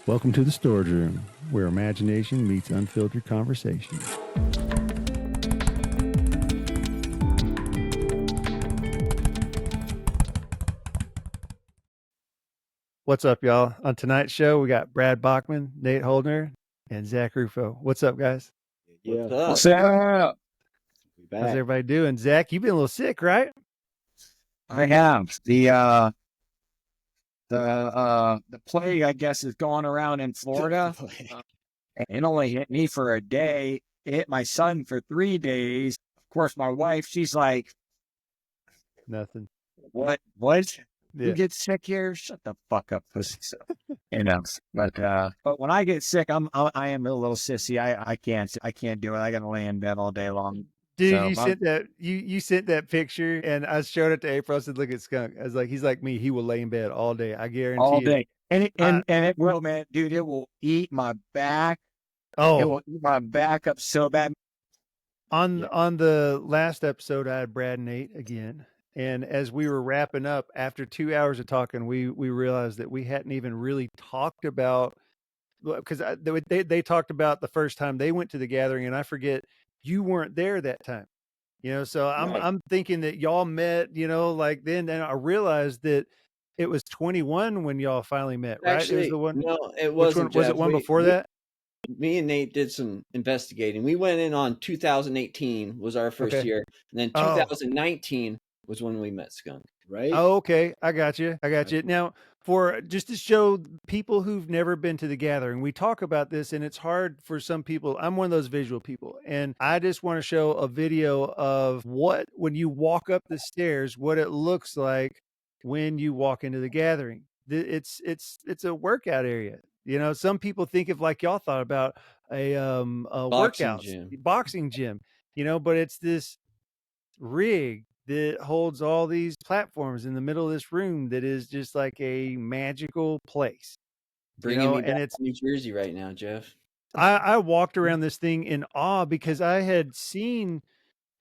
Welcome to the Storage Room, where imagination meets unfiltered conversation. What's up, y'all? On tonight's show, we got Brad Bachmann, Nate Holdener, and Zach Ruffo. What's up, guys? What's up? How's everybody doing? Zach, you've been a little sick, right? I have. The plague, I guess, is going around in Florida. It only hit me for a day. It hit my son for 3 days. Of course, my wife, she's like, Nothing. What? Yeah. You get sick here? Shut the fuck up, pussy. So, but when I get sick, I am a little sissy. I can't do it. I gotta lay in bed all day long. Dude, you sent that picture, and I showed it to April. I said, "Look at Skunk." I was like, "He's like me. He will lay in bed all day. I guarantee." All day, and it will, man, dude. It will eat my back. Oh, it will eat my back up so bad. On the last episode, I had Brad and Nate again, and as we were wrapping up after 2 hours of talking, we realized that we hadn't even really talked about, because they talked about the first time they went to the gathering, and I forget you weren't there that time, so I'm thinking that y'all met, like then, and I realized that it was 21 when y'all finally met, right? Actually, It was the one. No, it wasn't. Was it one before that? Me and Nate did some investigating. We went in on 2018 was our first year, and then 2019 was when we met Skunk, right? Oh, okay. I got you. Now, for just to show people who've never been to the gathering, we talk about this, and it's hard for some people. I'm one of those visual people, and I just want to show a video of when you walk up the stairs, what it looks like when you walk into the gathering. It's a workout area. Some people think of, like y'all thought about, a boxing gym, but it's this rig that holds all these platforms in the middle of this room that is just like a magical place. Bringing me back to New Jersey right now, Jeff. I walked around this thing in awe because I had seen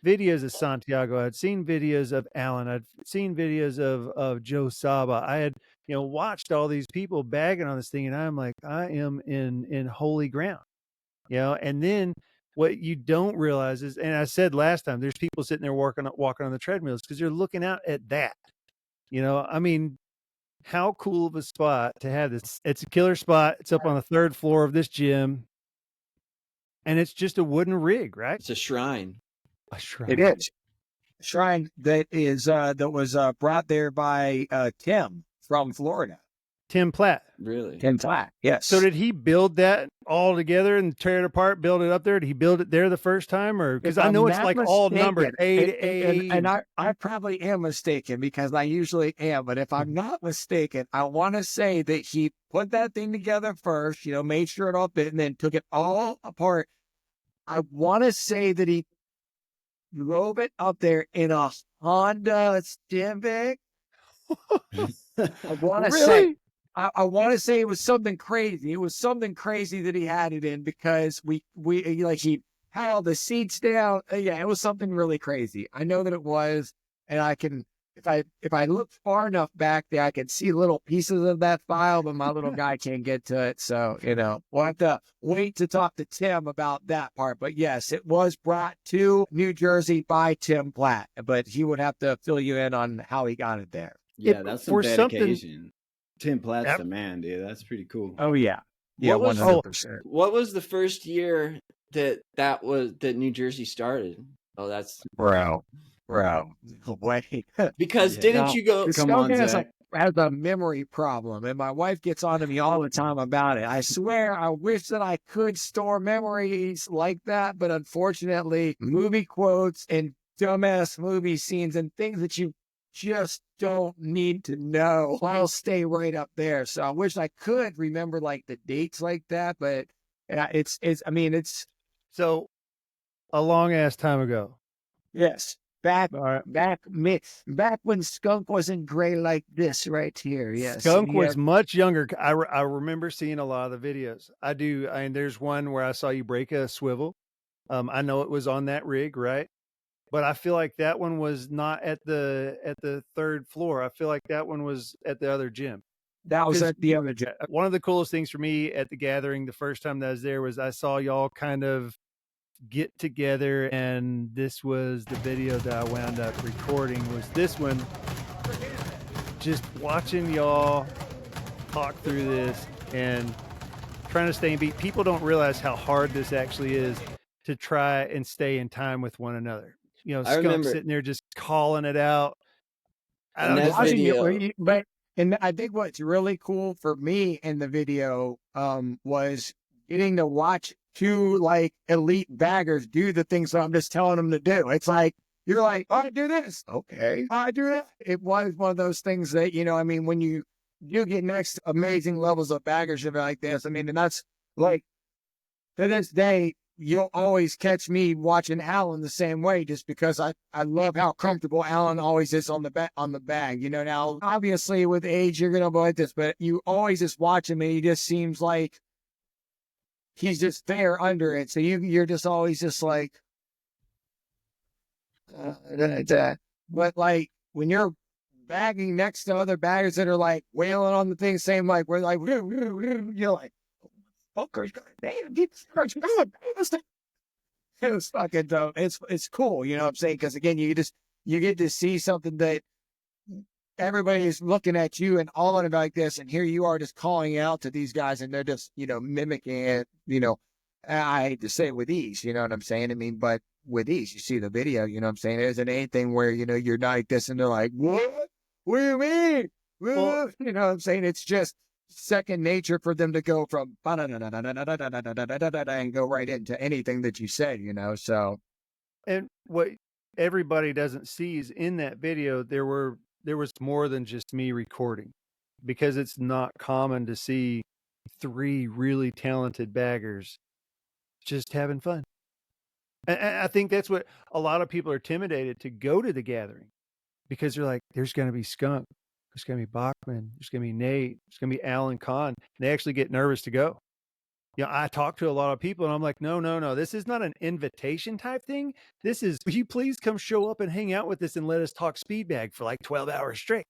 videos of Santiago. I'd seen videos of Alan. I'd seen videos of Joe Saba. I had, watched all these people bagging on this thing, and I'm like, I am in holy ground, and then what you don't realize is, and I said last time, there's people sitting there walking on the treadmills because they're looking out at that. I mean, how cool of a spot to have this. It's a killer spot. It's up on the 3rd floor of this gym, and it's just a wooden rig, right? It's a shrine. A shrine. It is a shrine that was brought there by Tim from Florida. Tim Platt. Really? Tim Platt, yes. So did he build that all together and tear it apart, build it up there? Did he build it there the first time? Or because I know it's like all numbered A to A. And I probably am mistaken, because I usually am. But if I'm not mistaken, I want to say that he put that thing together first, made sure it all fit, and then took it all apart. I want to say that he drove it up there in a Honda Civic. I want to say. I want to say it was something crazy. It was something crazy that he had it in, because he had all the seats down. Yeah, it was something really crazy. I know that it was, and I can, if I look far enough back there, I can see little pieces of that file, but my little guy can't get to it. So, we'll have to wait to talk to Tim about that part. But yes, it was brought to New Jersey by Tim Platt, but he would have to fill you in on how he got it there. Yeah, that's some dedication. Tim Platt's the man, dude. That's pretty cool. Oh yeah, 100%. What was the first year that New Jersey started? Oh, that's bro. Wait, because didn't you go? Come on, Zach. Has a memory problem, and my wife gets on to me all the time about it. I swear, I wish that I could store memories like that, but unfortunately, movie quotes and dumbass movie scenes and things that you just don't need to know, I'll stay right up there. So I wish I could remember like the dates like that, but it's so a long ass time ago. Yes. Back when Skunk wasn't gray like this right here. Yes. Skunk was much younger. I remember seeing a lot of the videos. I do. I mean, there's one where I saw you break a swivel. I know it was on that rig, right? But I feel like that one was not at the 3rd floor. I feel like that one was at the other gym. That was 'Cause at the other gym. one of the coolest things for me at the gathering the first time that I was there was I saw y'all kind of get together, and this was the video that I wound up recording was this one. Just watching y'all talk through this and trying to stay in beat. People don't realize how hard this actually is to try and stay in time with one another. You know, I Skunk remember sitting there just calling it out. I in don't that just Watching video. you, but and I think what's really cool for me in the video was getting to watch two like elite baggers do the things that I'm just telling them to do. It's like you're like, oh, I do this, okay, I do that. It was one of those things that, you know, I mean, when you get next to amazing levels of baggership like this, I mean, and that's like to this day, you'll always catch me watching Alan the same way, just because I love how comfortable Alan always is on the bag. You know, now obviously with age you're gonna avoid this, but you always just watch him and he just seems like he's just there under it. So you're just always just like, but like when you're bagging next to other baggers that are like wailing on the thing, same like we're like, you're like, fuckers, damn, get this going. It was fucking dope. It's cool, you know what I'm saying? Because again, you get to see something that everybody is looking at you and all of it like this, and here you are just calling out to these guys, and they're just, you know, mimicking it. You know, I hate to say it with ease, you know what I'm saying? I mean, but with ease, you see the video, you know what I'm saying? There isn't anything where, you know, you're like this and they're like, what? What do you mean? Well, you know what I'm saying? It's just second nature for them to go from and go right into anything that you say, you know. So, and what everybody doesn't see is in that video there was more than just me recording, because it's not common to see three really talented baggers just having fun. And I think that's what a lot of people are intimidated to go to the gathering, because they're like, there's going to be Skunk, there's going to be Bachmann, there's going to be Nate, there's going to be Alan Kahn. They actually get nervous to go. You know, I talk to a lot of people and I'm like, no, this is not an invitation type thing. This is, will you please come show up and hang out with us and let us talk speed bag for like 12 hours straight.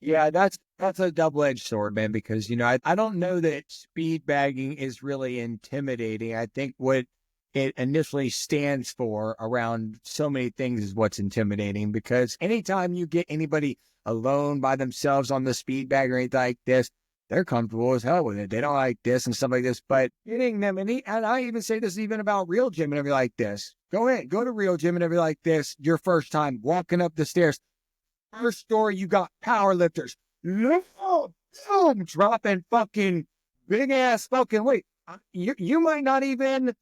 yeah, that's a double-edged sword, man, because, you know, I don't know that speed bagging is really intimidating. I think what it initially stands for around so many things is what's intimidating, because anytime you get anybody alone by themselves on the speed bag or anything like this, they're comfortable as hell with it. They don't like this and stuff like this, but getting them, and I even say this even about real gym and everything like this. Go ahead, go to real gym and everything like this. Your first time walking up the stairs. First story, you got power lifters. Dropping fucking big ass fucking weight. You might not even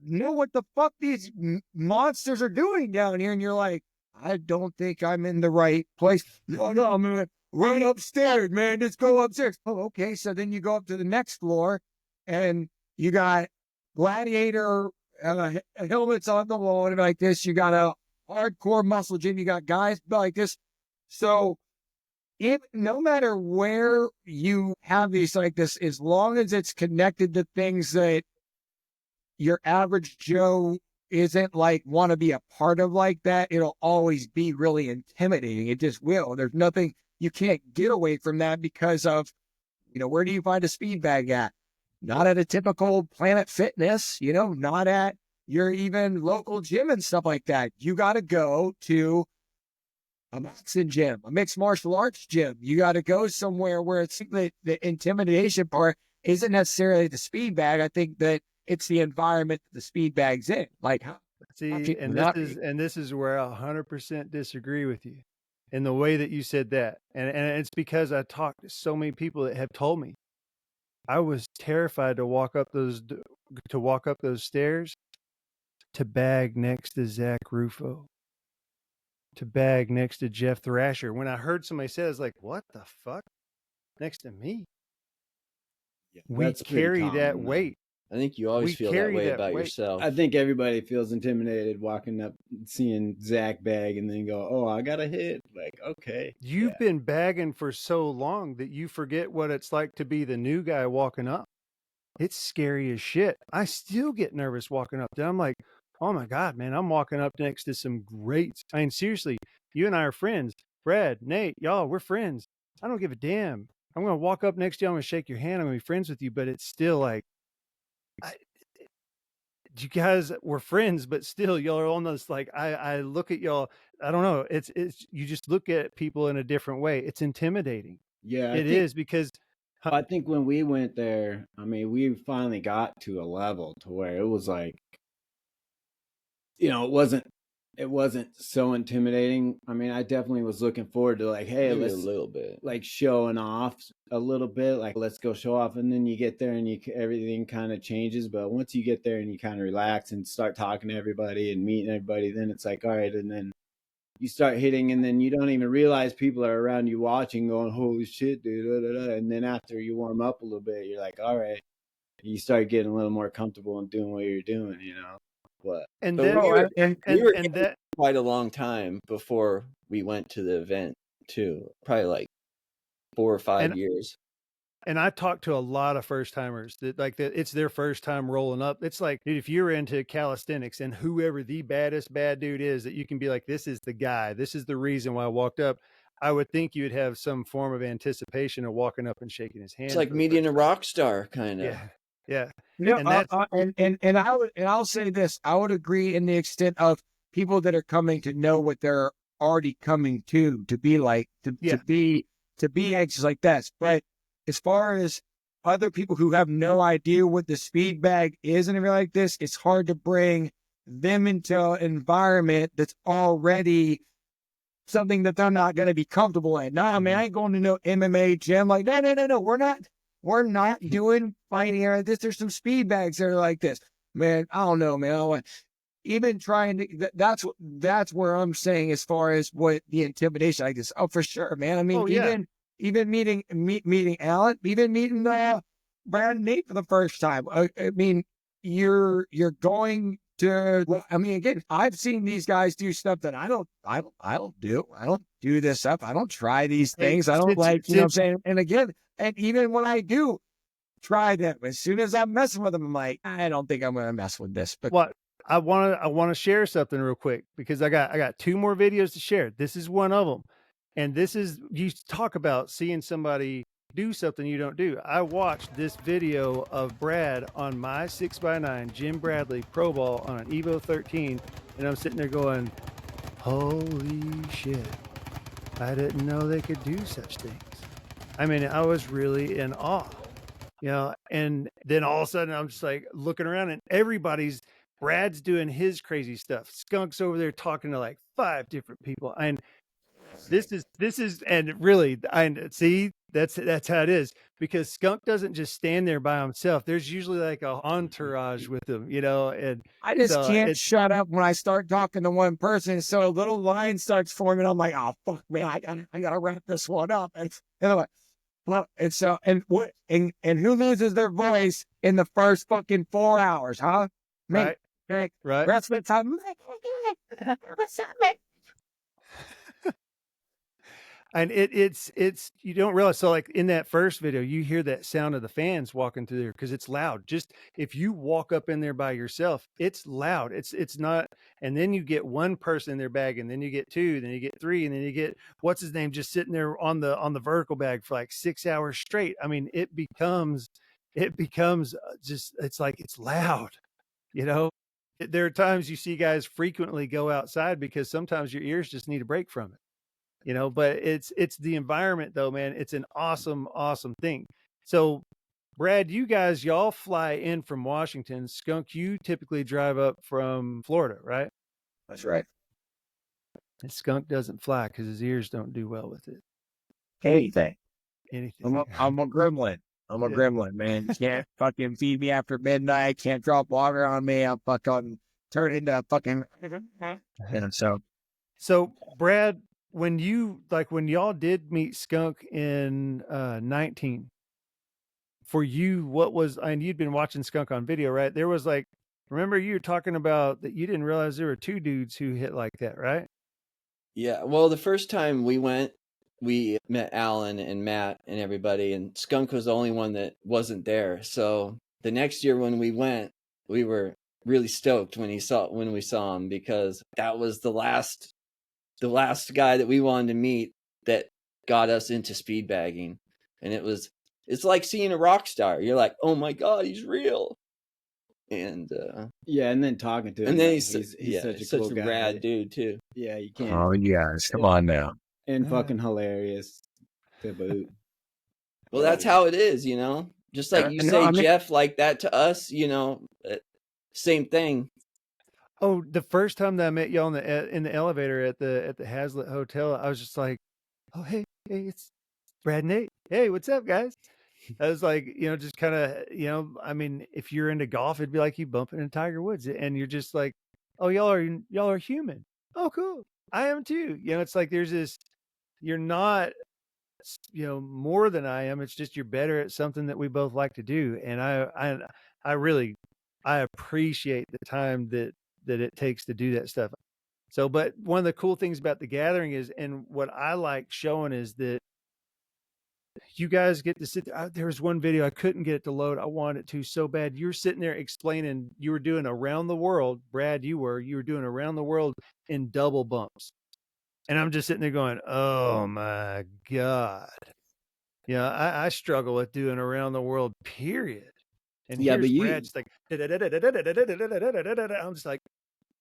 know what the fuck these monsters are doing down here, and you're like, I don't think I'm in the right place. No, I'm gonna run upstairs, man. Just go upstairs. Oh, okay. So then you go up to the next floor, and you got gladiator helmets on the wall and like this. You got a hardcore muscle gym. You got guys like this. So no matter where you have these like this, as long as it's connected to things that your average Joe isn't like want to be a part of like that, it'll always be really intimidating. It just will. There's nothing, you can't get away from that because of, you know, where do you find a speed bag at? Not at a typical Planet Fitness, you know, not at your even local gym and stuff like that. You got to go to a boxing gym, a mixed martial arts gym. You got to go somewhere where it's the intimidation part isn't necessarily the speed bag. I think that it's the environment that the speed bag's in. Like, see, and this is where I 100% disagree with you in the way that you said that. And it's because I talked to so many people that have told me I was terrified to walk up those stairs to bag next to Zach Ruffo, to bag next to Jeff Thrasher. When I heard somebody say it, I was like, what the fuck? Next to me? Yeah, we carry that weight. I think you always feel that way about yourself. I think everybody feels intimidated walking up, seeing Zach bag, and then go, oh, I got a hit. Like, okay. You've been bagging for so long that you forget what it's like to be the new guy walking up. It's scary as shit. I still get nervous walking up there. I'm like, oh my God, man, I'm walking up next to some greats. I mean, seriously, you and I are friends. Brad, Nate, y'all, we're friends. I don't give a damn. I'm going to walk up next to you. I'm going to shake your hand. I'm going to be friends with you. But it's still like, you guys were friends, but still y'all are almost like, I look at y'all. I don't know. It's you just look at people in a different way. It's intimidating. Yeah, It is because I think when we went there, I mean, we finally got to a level to where it was like, you know, it wasn't so intimidating. I mean, I definitely was looking forward to like, hey, maybe let's a little bit, like showing off a little bit, like let's go show off. And then you get there and everything kind of changes. But once you get there and you kind of relax and start talking to everybody and meeting everybody, then it's like, all right. And then you start hitting, and then you don't even realize people are around you watching, going, holy shit, dude. Da, da, da. And then after you warm up a little bit, you're like, all right. You start getting a little more comfortable and doing what you're doing, you know. and but then we were and that quite a long time before we went to the event too, probably like 4 or 5 years. And I talked to a lot of first timers that like that it's their first time rolling up. It's like, dude, if you're into calisthenics and whoever the baddest bad dude is that you can be like, this is the guy, this is the reason why I walked up. I would think you would have some form of anticipation of walking up and shaking his hand. It's like meeting a rock star, kind of. Yeah. Yeah. Yeah, And that's I'll say this. I would agree in the extent of people that are coming to know what they're already coming to be like, to be anxious like that. But as far as other people who have no idea what the speed bag is and everything like this, it's hard to bring them into an environment that's already something that they're not going to be comfortable in. No, I mean, I ain't going to no MMA gym. Like, no. We're not doing fighting here. There's some speed bags that are like this. Man, I don't know, man. Even trying to, that's where I'm saying as far as what the intimidation like this. Oh, for sure, man. I mean, even meeting Alan, even meeting Brad and Nate for the first time. I mean, you're going to, I mean, again, I've seen these guys do stuff that I don't do. I don't do this stuff. I don't try these things. I don't like, you know what I'm saying? And again, and even when I do try them, as soon as I'm messing with them, I'm like, I don't think I'm going to mess with this. But what I want to share something real quick because I got 2 more videos to share. This is one of them. And this is, you talk about seeing somebody do something you don't do. I watched this video of Brad on my 6x9 Jim Bradley Pro Ball on an Evo 13. And I'm sitting there going, holy shit. I didn't know they could do such things. I mean, I was really in awe, you know, and then all of a sudden I'm just like looking around and Brad's doing his crazy stuff. Skunk's over there talking to like 5 different people. And this is, and really, I see that's how it is because Skunk doesn't just stand there by himself. There's usually like a entourage with him, you know, and I just can't shut up when I start talking to one person. So a little line starts forming. I'm like, oh, fuck, man, I gotta wrap this one up. And I'm like, well, and so, and who loses their voice in the first fucking 4 hours, huh? Me. Right. Rest of the time, what's up, man? And it's you don't realize. So like in that first video, you hear that sound of the fans walking through there because it's loud. Just if you walk up in there by yourself, it's loud. It's not. And then you get one person in their bag, and then you get 2, then you get 3, and then you get what's his name just sitting there on the vertical bag for like 6 hours straight. I mean, it becomes just, it's like it's loud, you know. There are times you see guys frequently go outside because sometimes your ears just need a break from it. You know, but it's the environment though, man. It's an awesome thing. So Brad, y'all fly in from Washington. Skunk, you typically drive up from Florida, right? That's right. And Skunk doesn't fly because his ears don't do well with it. Anything. I'm a gremlin. I'm a gremlin, man. Can't fucking feed me after midnight. Can't drop water on me. I'm fucking turn into a fucking. And so Brad, when y'all did meet Skunk in 19, for you, what was, and you'd been watching Skunk on video, right? There was like, remember you were talking about that you didn't realize there were 2 dudes who hit like that, right? Yeah. Well, the first time we went, we met Alan and Matt and everybody, and Skunk was the only one that wasn't there. So the next year when we went, we were really stoked when we saw him because that was the last guy that we wanted to meet that got us into speed bagging. And it's like seeing a rock star. You're like, oh my God, he's real. And yeah, and then talking to him, and then he's such a cool guy. rad dude too. Yeah, you can't. Oh yes, come on now. And fucking hilarious to boot. Well, that's how it is, you know. Just like you say, Jeff, like that to us, you know, same thing. Oh, the first time that I met y'all in the elevator at the Hazlitt Hotel, I was just like, oh hey, it's Brad and Nate. Hey, what's up, guys? I was like, you know, just kind of, you know, I mean, if you're into golf, it'd be like you bumping into Tiger Woods, and you're just like, oh, y'all are human. Oh, cool. I am too. You know, it's like there's this. You're not, you know, more than I am. It's just you're better at something that we both like to do, and I really appreciate the time that it takes to do that stuff. So, but one of the cool things about the gathering is, and what I like showing is that you guys get to sit there. There was one video I couldn't get it to load. I wanted it to so bad. You're sitting there explaining you were doing around the world. Brad, you were doing around the world in double bumps. And I'm just sitting there going, oh my God. Yeah, I struggle with doing around the world, period. And yeah, here's but Brad just like, I'm just like,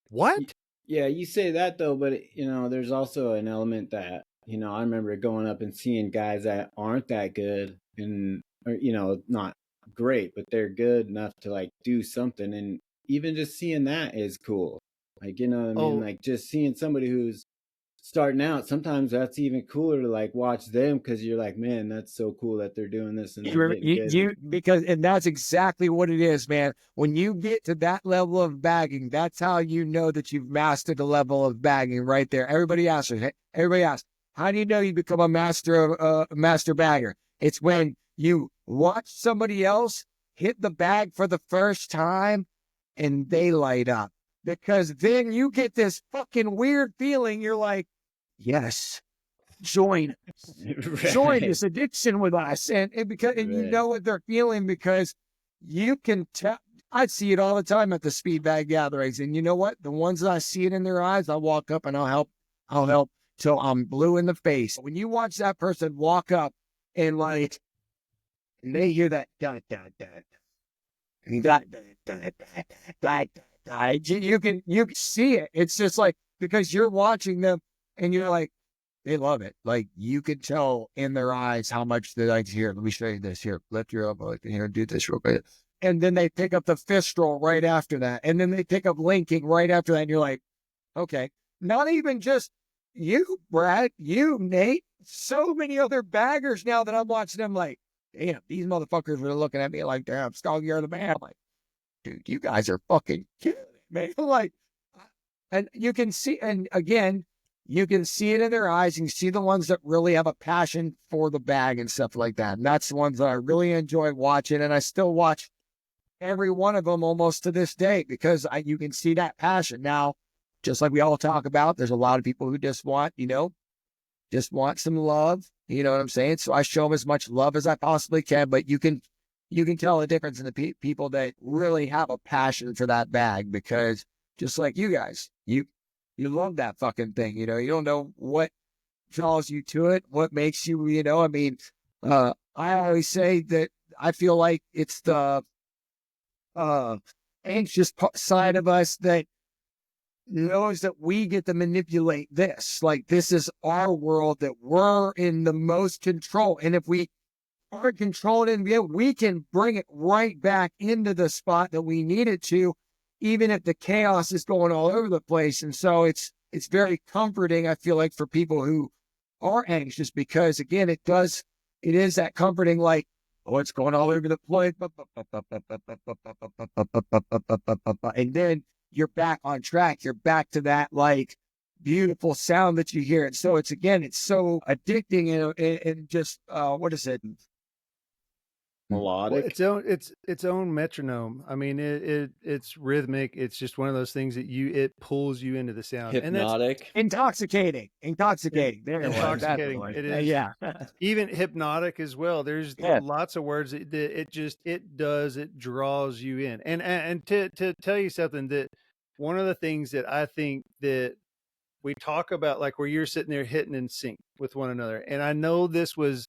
what? Yeah, you say that though, but you know, there's also an element that, you know, I remember going up and seeing guys that aren't that good and, or, you know, not great, but they're good enough to like do something. And even just seeing that is cool. Like, you know what I mean? Like just seeing somebody who's starting out, sometimes that's even cooler to like watch them, because you're like, man, that's so cool that they're doing this. And and that's exactly what it is, man. When you get to that level of bagging, that's how you know that you've mastered the level of bagging right there. Everybody asks, how do you know you become a master bagger? It's when you watch somebody else hit the bag for the first time and they light up, because then you get this fucking weird feeling. You're like, yes, join this addiction with us. And you know what they're feeling, because you can tell. I see it all the time at the speed bag gatherings. And you know what? The ones that I see it in their eyes, I'll walk up and I'll help till I'm blue in the face. When you watch that person walk up and like, and they hear that dun dun dun dun dun dun dun, you can see it. It's just like, because you're watching them and you're like, they love it. Like, you can tell in their eyes how much they like to hear. Let me show you this. Here, lift your elbow here, do this real quick. And then they pick up the fist roll right after that. And then they pick up linking right after that. And you're like, okay, not even just you, Brad, you, Nate, so many other baggers now that I'm watching them like, damn, these motherfuckers are looking at me like, damn, Skog, you're the man. I'm like, dude, you guys are fucking killing it, man. Like, and you can see, and again, you can see it in their eyes. You can see the ones that really have a passion for the bag and stuff like that. And that's the ones that I really enjoy watching. And I still watch every one of them almost to this day, because you can see that passion. Now, just like we all talk about, there's a lot of people who just want, just want some love. You know what I'm saying? So I show them as much love as I possibly can, but you can tell the difference in the people that really have a passion for that bag, because just like you guys, you love that fucking thing. You don't know what draws you to it, what makes you, I mean, I always say that I feel like it's the anxious side of us that knows that we get to manipulate this. Like, this is our world, that we're in the most control. And if we aren't controlled in it, we can bring it right back into the spot that we need it to, even if the chaos is going all over the place. And so it's very comforting, I feel like, for people who are anxious, because again, it is that comforting, like, oh, it's going all over the place. And then you're back on track. You're back to that like beautiful sound that you hear. And so it's so addicting and just, what is it? Melodic. Well, its own metronome. I mean, it's rhythmic. It's just one of those things that it pulls you into the sound. Hypnotic. And intoxicating. There intoxicating. It is. Yeah. Even hypnotic as well. There's lots of words that it draws you in. And to tell you something, that one of the things that I think that we talk about, like where you're sitting there hitting in sync with one another. And I know this was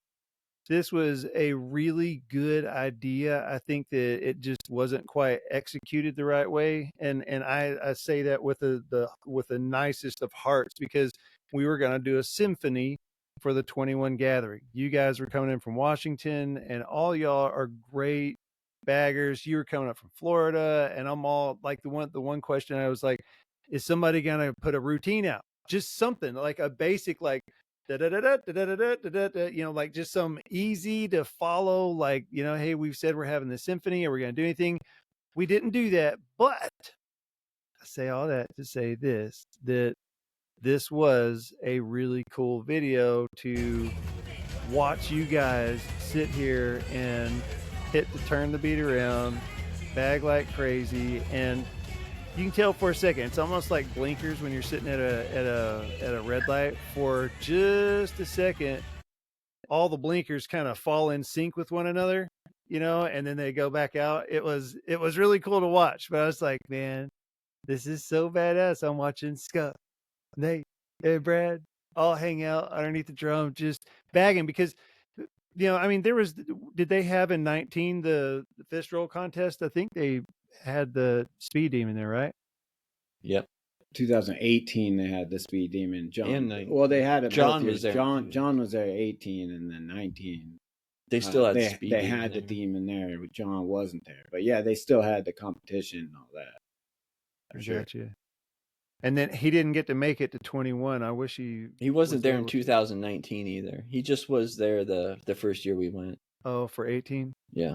This was a really good idea. I think that it just wasn't quite executed the right way, and I say that with the nicest of hearts, because we were going to do a symphony for the 21 gathering. You guys were coming in from Washington, and all y'all are great baggers. You were coming up from Florida, and I'm all like the one question I was like, is somebody going to put a routine out? Just something like a basic like you know, like just some easy to follow, like, you know, hey, we've said we're having the symphony. Are we going to do anything? We didn't do that, but I say all that to say that this was a really cool video to watch you guys sit here and hit the turn the beat around, bag like crazy, and you can tell for a second. It's almost like blinkers when you're sitting at a red light. For just a second, all the blinkers kind of fall in sync with one another, you know, and then they go back out. It was really cool to watch. But I was like, man, this is so badass. I'm watching Scott, Nate, and Brad all hang out underneath the drum, just bagging, because, you know, I mean, did they have in 19 the fist roll contest? I think they had the speed demon there, right? Yep. 2018 they had the speed demon. John. And Well, they had it. John both was years. there. John was there 18, and then 19. They still had they speed. They had the demon there, but John wasn't there. But yeah, they still had the competition and all that. For sure. Gotcha. And then he didn't get to make it to 21. I wish he wasn't there in 2019 either. He just was there the first year we went. Oh, for 18? Yeah.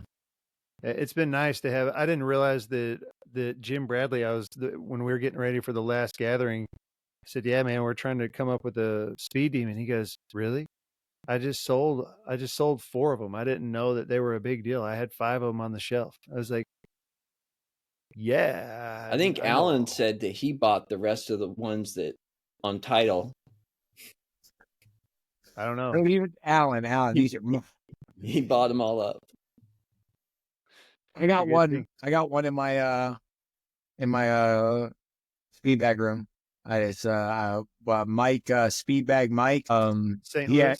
It's been nice to have. I didn't realize that Jim Bradley, when we were getting ready for the last gathering, I said, yeah, man, we're trying to come up with a speed demon. He goes, really? I just sold 4 of them. I didn't know that they were a big deal. I had 5 of them on the shelf. I was like, yeah. I think Alan said that he bought the rest of the ones that on title. I don't know. Alan, He bought them all up. I got one in my speed bag room. It's Mike, speed bag Mike. St. Louis?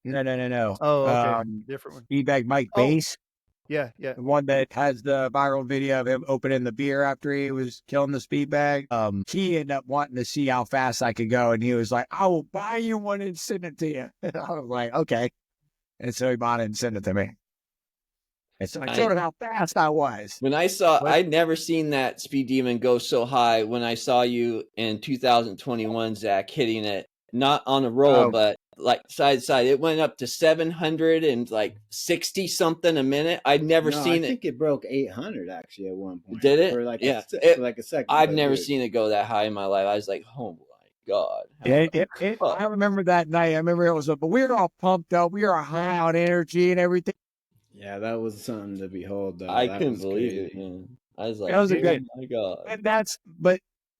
No. Oh, okay. Different one. Speed bag Mike Bass. Yeah. The one that has the viral video of him opening the beer after he was killing the speed bag. He ended up wanting to see how fast I could go, and he was like, I will buy you one and send it to you. And I was like, okay. And so he bought it and sent it to me. It's like sort of how fast I was. When I'd never seen that speed demon go so high. When I saw you in 2021, Zach, hitting it, not on a roll, but like side to side, it went up to 760 something a minute. I'd never seen it. I think it broke 800 actually at one point. Did it? For like yeah. For like a second. I've never seen it go that high in my life. I was like, oh my God. I remember that night. I remember it was, but we were all pumped up. We were high on energy and everything. Yeah, that was something to behold, though. I couldn't believe it, man. I was like, that was a good. Oh my God. And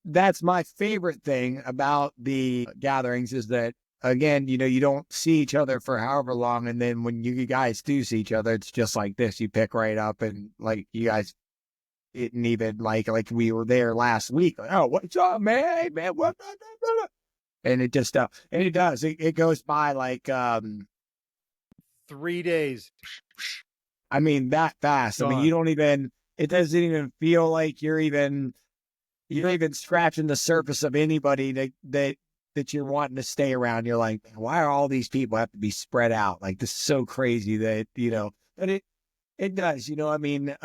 that's my favorite thing about the gatherings is that, again, you know, you don't see each other for however long, and then when you guys do see each other, it's just like this. You pick right up, and like you guys didn't even like we were there last week. Like, oh, what's up, man? Hey, man, what? And it just and it does. It goes by like 3 days. I mean, that fast. I mean, you don't even. It doesn't even feel like you're even scratching the surface of anybody that you're wanting to stay around. You're like, why are all these people have to be spread out? Like, this is so crazy that, you know, but it does, you know, I mean,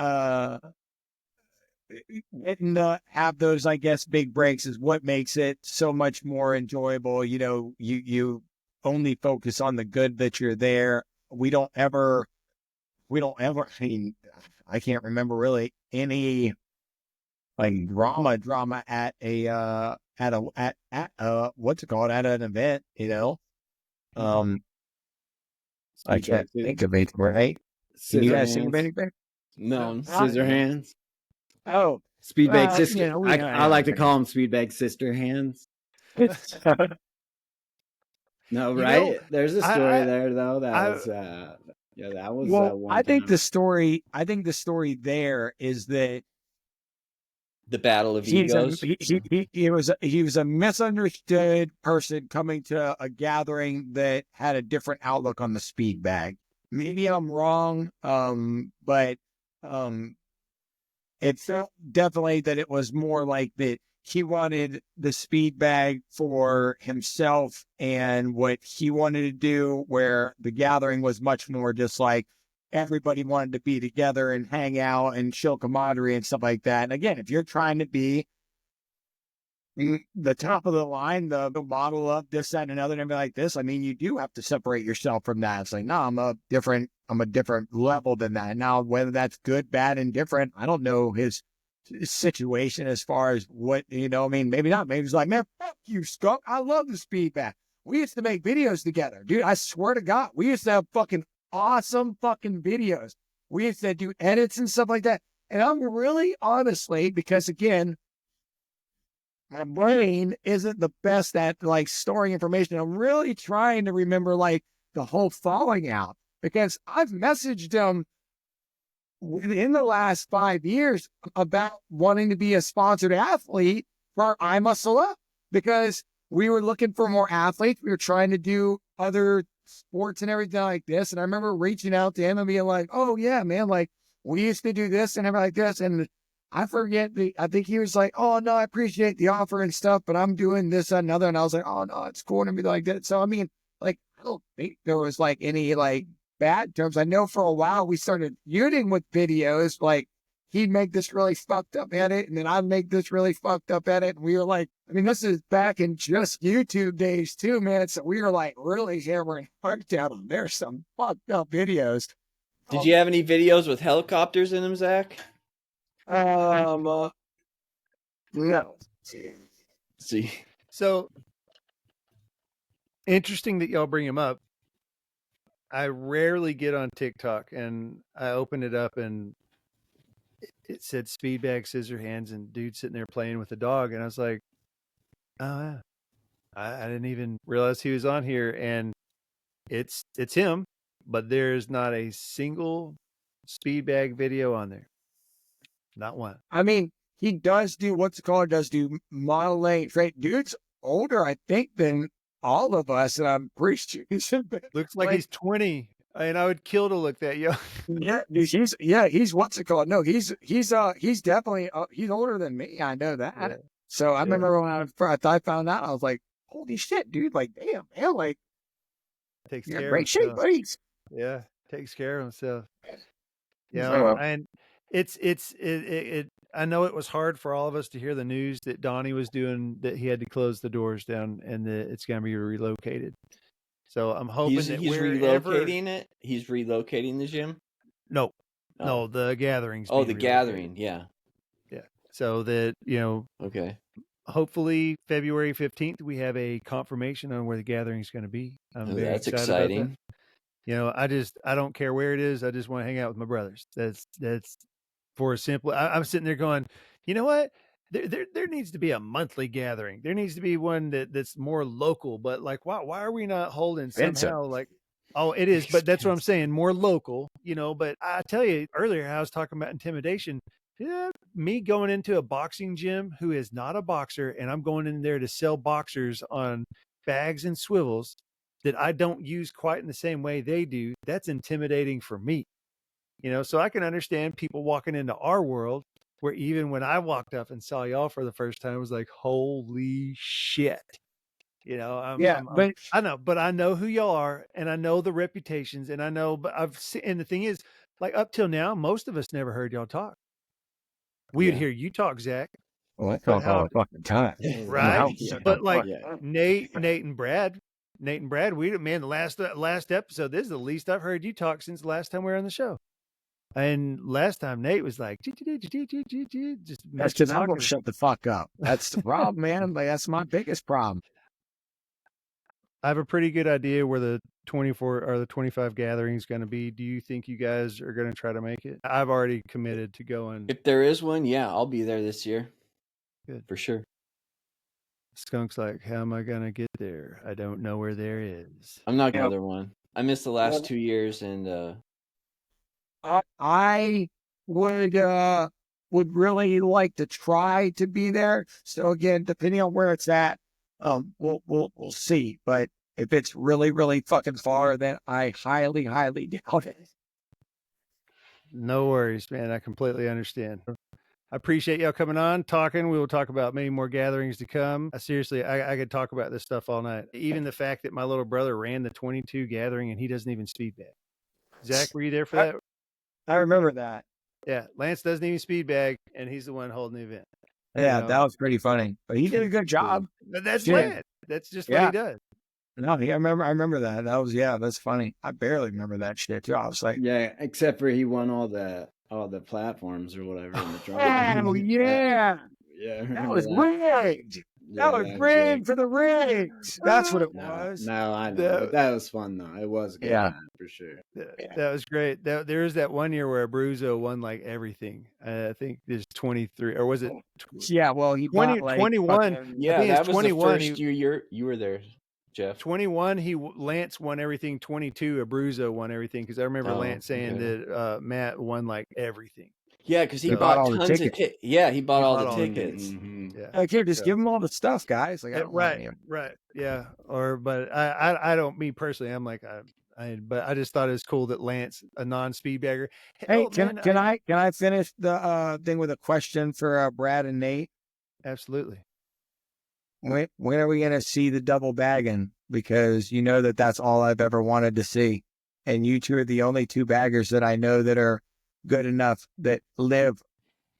getting to have those, I guess, big breaks is what makes it so much more enjoyable. You know, you only focus on the good that you're there. We don't ever, I mean, I can't remember really any like drama at a what's it called, at an event, you know. I can't think of it, right? Can you guys think of anything? No, scissor hands. Oh, Speedbag sister. You know, I like to call them speedbag sister hands. No, right? You know, there's a story there though. That was well, one I think time. the story there is that The battle of He egos. was a misunderstood person coming to a gathering that had a different outlook on the speed bag. Maybe I'm wrong, but it felt definitely that it was more like that he wanted the speed bag for himself and what he wanted to do, where the gathering was much more just like everybody wanted to be together and hang out and show camaraderie and stuff like that. And again, if you're trying to be the top of the line, the model of this, that, and another, and everything like this, I mean, you do have to separate yourself from that. It's like, no, I'm a different level than that. Now, whether that's good, bad, and different, I don't know his situation as far as what, I mean, maybe not. Maybe he's like, man, fuck you, Skunk. I love the speed bag. We used to make videos together. Dude, I swear to God, we used to have fucking awesome fucking videos. We used to do edits and stuff like that. And I'm really honestly, because again, my brain isn't the best at like storing information. I'm really trying to remember like the whole falling out, because I've messaged him in the last 5 years about wanting to be a sponsored athlete for I Muscle Up, because we were looking for more athletes. We were trying to do other sports and everything like this. And I remember reaching out to him and being like, oh yeah, man, like we used to do this and everything like this. And I forget I think he was like, oh no, I appreciate the offer and stuff, but I'm doing this and another. And I was like, oh no, it's cool to be like that. So, I mean, like, I don't think there was like any like bad terms. I know for a while we started feuding with videos. Like he'd make this really fucked up edit, and then I'd make this really fucked up edit. And we were like, I mean, this is back in just YouTube days too, man. So we were like really hammering hard down. There's some fucked up videos. Did you have any videos with helicopters in them, Zach? No. See, So interesting that y'all bring him up. I rarely get on TikTok, and I opened it up and it said speed bag, scissor hands, and dude sitting there playing with a dog. And I was like, oh yeah, I didn't even realize he was on here. And it's him, but there's not a single speed bag video on there. Not one. I mean, he does do does do modeling. Right? Dude's older, I think, than all of us, and I'm pretty sure he's Looks like he's 20. And I would kill to look that young. Yeah, dude, he's what's it called? No, he's definitely he's older than me. I know that. Yeah. So I remember when I found out, I was like, holy shit, dude! Like, damn, man, like, Takes you're in care great of shape, himself. buddies. Yeah, takes care of himself. Yeah, So, and it. I know it was hard for all of us to hear the news that Donnie was doing, that he had to close the doors down and that it's going to be relocated. So I'm hoping he's relocating it. He's relocating the gym. No, Oh. no, the gatherings. Oh, the being gathering. relocated. Yeah. So that, Okay. hopefully February 15th, we have a confirmation on where the gathering is going to be. I'm very That's excited about exciting. that. I don't care where it is. I just want to hang out with my brothers. That's for a simple. I'm sitting there going, you know what? There needs to be a monthly gathering. There needs to be one that's more local. But like, why are we not holding somehow like? Oh, it is. But that's what I'm saying. More local, But I tell you earlier, I was talking about intimidation. Yeah, me going into a boxing gym who is not a boxer, and I'm going in there to sell boxers on bags and swivels that I don't use quite in the same way they do. That's intimidating for me. So I can understand people walking into our world, where even when I walked up and saw y'all for the first time, I was like, holy shit. I know, but I know who y'all are, and I know the reputations, and I know, but I've seen, and the thing is, like up till now, most of us never heard y'all talk. We would hear you talk, Zach. Well, I talk all the fucking time. Right? But like Yeah. Nate and Brad, the last episode, this is the least I've heard you talk since the last time we were on the show. And last time Nate was like, just That's because I'm going to shut the fuck up. That's the problem, man. Like, that's my biggest problem. I have a pretty good idea where the 24 or the 25 gathering is going to be. Do you think you guys are going to try to make it? I've already committed to going. If there is one, yeah, I'll be there this year. Good. For sure. Skunk's like, how am I going to get there? I don't know where there is. I'm not going to one. I missed the last 2 years, and I would would really like to try to be there. So again, depending on where it's at, we'll see. But if it's really, really fucking far, then I highly, highly doubt it. No worries, man. I completely understand. I appreciate y'all coming on, talking. We will talk about many more gatherings to come. Seriously, I could talk about this stuff all night. Even the fact that my little brother ran the 22 gathering and he doesn't even speed bag. Zach, were you there for that? I remember that. Yeah, Lance doesn't even speed bag, and he's the one holding the event. Yeah, that was pretty funny. But he did a good job. But that's Shit. Lance. That's just what he does. No, I remember that. That was, that's funny. I barely remember that shit too. I was like, yeah, except for he won all the platforms or whatever in the drawing. oh yeah, that was rigged. Yeah, that was rigged for the rigs. That's what it was. No, I know. That was fun though. It was a good time, for sure. That was great. There was that one year where Abruzzo won like everything. I think there's 23, or was it? Yeah, well, he 20, bought, like, 21. fucking, Yeah, that was 21. The first year you were there, Jeff. 21. Lance won everything. 22. Abruzzo won everything, because I remember Lance saying that Matt won like everything. Yeah, because he bought tons of tickets. Yeah, he bought all the tickets. Mm-hmm. Yeah. Okay, just give him all the stuff, guys. Like, I don't right. Yeah. But I don't. Me personally, I'm like but I just thought it was cool that Lance, a non-speed bagger. Hey, can I finish the thing with a question for Brad and Nate? Absolutely. When are we gonna see the double bagging? Because you know that's all I've ever wanted to see, and you two are the only two baggers that I know that are good enough, that live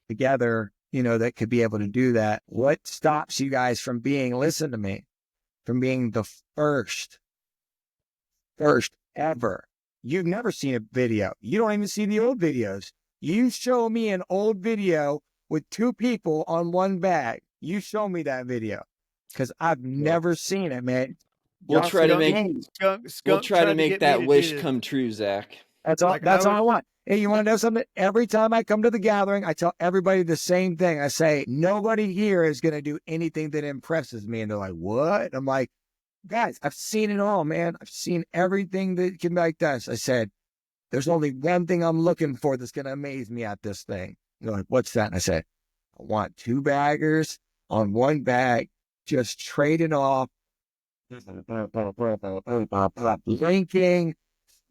together, that could be able to do that. What stops you guys from being, listen to me, from being the first ever? You've never seen a video. You don't even see the old videos. You show me an old video with two people on one bag. You show me that video, because I've never seen it, man. We'll try to make that wish come true, Zach. That's all. That's all I want. Hey, you want to know something? Every time I come to the gathering, I tell everybody the same thing. I say, nobody here is going to do anything that impresses me. And they're like, what? I'm like, guys, I've seen it all, man. I've seen everything that can be like this. I said, there's only one thing I'm looking for that's going to amaze me at this thing. They're like, what's that? And I said, I want two baggers on one bag, just trading off, linking,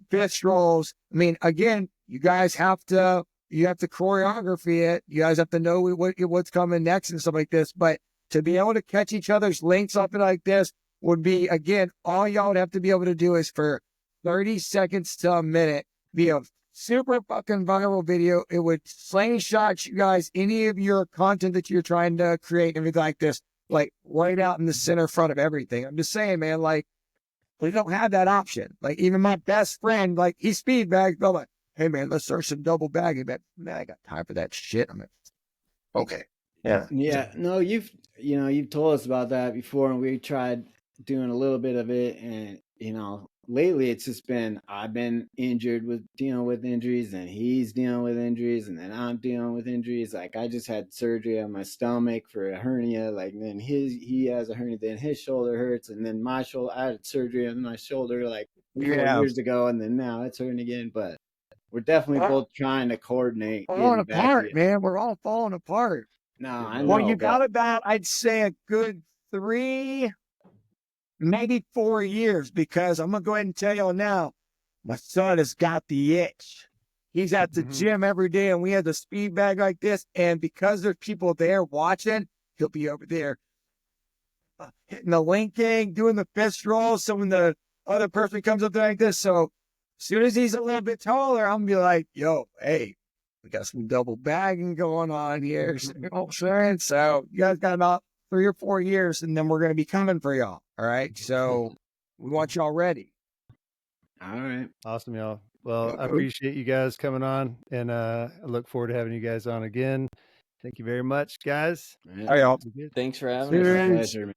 fist rolls. I mean, again, you guys have to choreography it. You guys have to know what's coming next and stuff like this. But to be able to catch each other's links up like this would be, again, all y'all would have to be able to do is for 30 seconds to a minute, be a super fucking viral video. It would slingshot you guys, any of your content that you're trying to create, everything like this, like right out in the center front of everything. I'm just saying, man, like, we don't have that option. Like, even my best friend, like, he speed bags, but I'm like, hey man, let's start some double bagging. But man, I got time for that shit. I'm like, okay. Yeah. No, you've told us about that before, and we tried doing a little bit of it, and lately it's just been, I've been dealing with injuries, and he's dealing with injuries, and then I'm dealing with injuries. Like, I just had surgery on my stomach for a hernia. Like, then he has a hernia, then his shoulder hurts, and then my shoulder, I had surgery on my shoulder like 4 years ago, and then now it's hurting again. But we're definitely both trying to coordinate. Falling apart, man. We're all falling apart. No, I know. Well, you got about, I'd say, a good 3, maybe 4 years, because I'm going to go ahead and tell y'all now, my son has got the itch. He's at the gym every day, and we have the speed bag like this. And because there's people there watching, he'll be over there hitting the linking, doing the fist roll. So when the other person comes up there like this, so as soon as he's a little bit taller, I'm going to be like, yo, hey, we got some double bagging going on here. You know what I'm saying? So you guys got about 3 or 4 years, and then we're going to be coming for y'all. All right. So we want y'all ready. All right. Awesome, y'all. Well, I appreciate you guys coming on, and I look forward to having you guys on again. Thank you very much, guys. All right, y'all. Thanks for having us. Pleasure, man.